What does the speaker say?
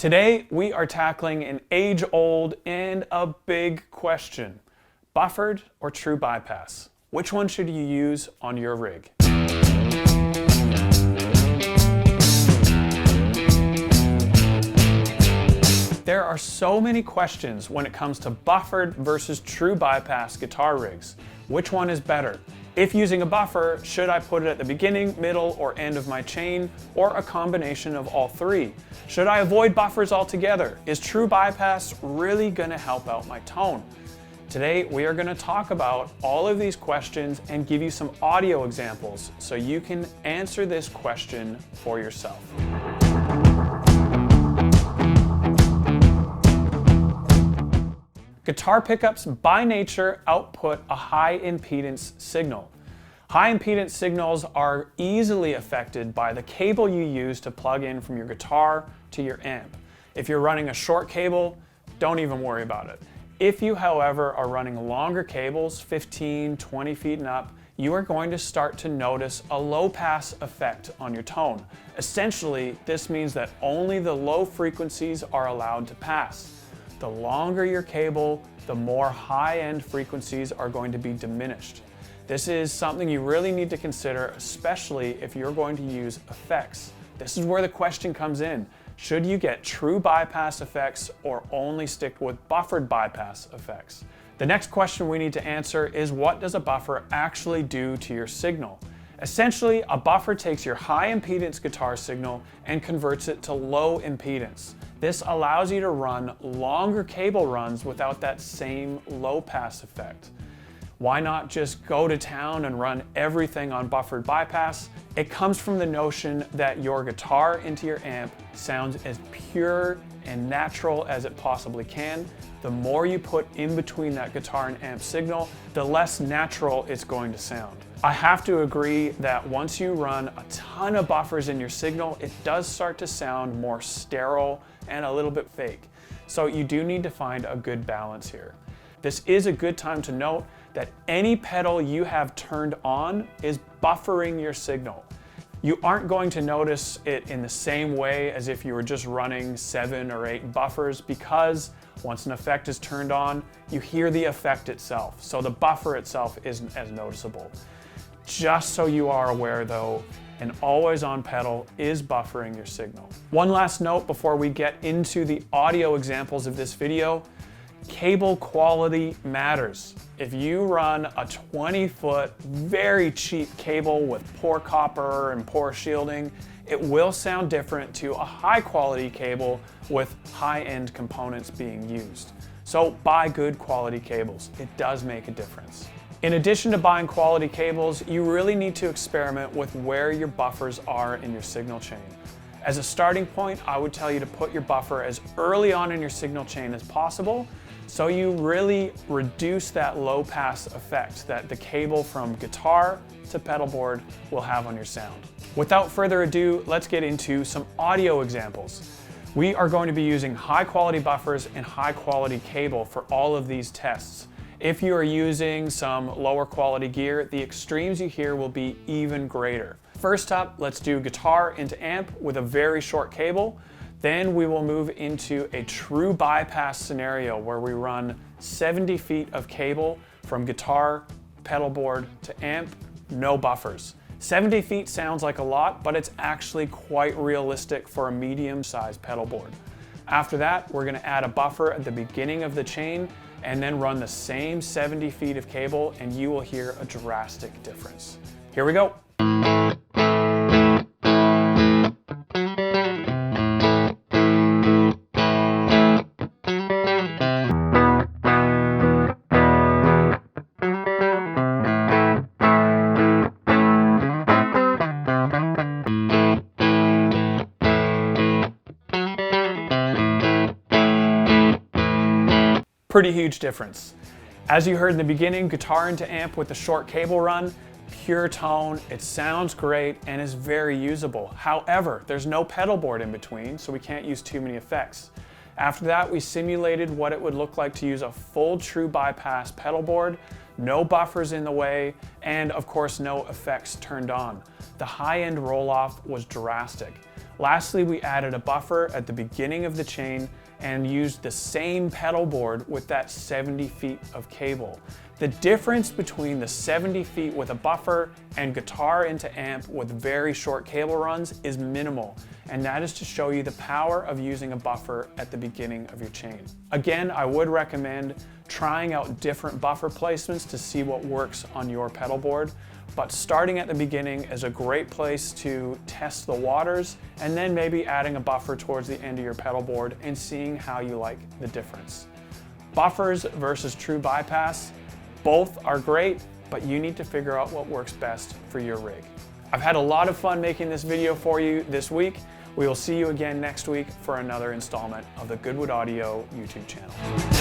Today, we are tackling an age-old and a big question. Buffered or true bypass? Which one should you use on your rig? There are so many questions when it comes to buffered versus true bypass guitar rigs. Which one is better? If using a buffer, should I put it at the beginning, middle, or end of my chain, or a combination of all three? Should I avoid buffers altogether? Is true bypass really going to help out my tone? Today, we are going to talk about all of these questions and give you some audio examples so you can answer this question for yourself. Guitar pickups by nature output a high impedance signal. High impedance signals are easily affected by the cable you use to plug in from your guitar to your amp. If you're running a short cable, don't even worry about it. If you, however, are running longer cables, 15, 20 feet and up, you are going to start to notice a low pass effect on your tone. Essentially, this means that only the low frequencies are allowed to pass. The longer your cable, the more high-end frequencies are going to be diminished. This is something you really need to consider, especially if you're going to use effects. This is where the question comes in. Should you get true bypass effects or only stick with buffered bypass effects? The next question we need to answer is, what does a buffer actually do to your signal? Essentially, a buffer takes your high impedance guitar signal and converts it to low impedance. This allows you to run longer cable runs without that same low pass effect. Why not just go to town and run everything on buffered bypass? It comes from the notion that your guitar into your amp sounds as pure and natural as it possibly can. The more you put in between that guitar and amp signal, the less natural it's going to sound. I have to agree that once you run a ton of buffers in your signal, it does start to sound more sterile and a little bit fake. So you do need to find a good balance here. This is a good time to note that any pedal you have turned on is buffering your signal. You aren't going to notice it in the same way as if you were just running 7 or 8 buffers, because once an effect is turned on, you hear the effect itself. So the buffer itself isn't as noticeable. Just so you are aware though, an always-on pedal is buffering your signal. One last note before we get into the audio examples of this video: cable quality matters. If you run a 20-foot, very cheap cable with poor copper and poor shielding, it will sound different to a high-quality cable with high-end components being used. So buy good quality cables. It does make a difference. In addition to buying quality cables, you really need to experiment with where your buffers are in your signal chain. As a starting point, I would tell you to put your buffer as early on in your signal chain as possible, so you really reduce that low pass effect that the cable from guitar to pedalboard will have on your sound. Without further ado, let's get into some audio examples. We are going to be using high quality buffers and high quality cable for all of these tests. If you are using some lower quality gear, the extremes you hear will be even greater. First up, let's do guitar into amp with a very short cable. Then we will move into a true bypass scenario where we run 70 feet of cable from guitar, pedalboard to amp, no buffers. 70 feet sounds like a lot, but it's actually quite realistic for a medium-sized pedalboard. After that, we're going to add a buffer at the beginning of the chain and then run the same 70 feet of cable, and you will hear a drastic difference. Here we go. Pretty huge difference. As you heard in the beginning, guitar into amp with the short cable run, pure tone, it sounds great and is very usable. However, there's no pedal board in between, so we can't use too many effects. After that, we simulated what it would look like to use a full true bypass pedal board, no buffers in the way, and of course no effects turned on. The high-end roll-off was drastic. Lastly, we added a buffer at the beginning of the chain and used the same pedal board with that 70 feet of cable. The difference between the 70 feet with a buffer and guitar into amp with very short cable runs is minimal, and that is to show you the power of using a buffer at the beginning of your chain. Again, I would recommend trying out different buffer placements to see what works on your pedal board, but starting at the beginning is a great place to test the waters, and then maybe adding a buffer towards the end of your pedal board and seeing how you like the difference. Buffers versus true bypass, both are great, but you need to figure out what works best for your rig. I've had a lot of fun making this video for you this week. We will see you again next week for another installment of the Goodwood Audio YouTube channel.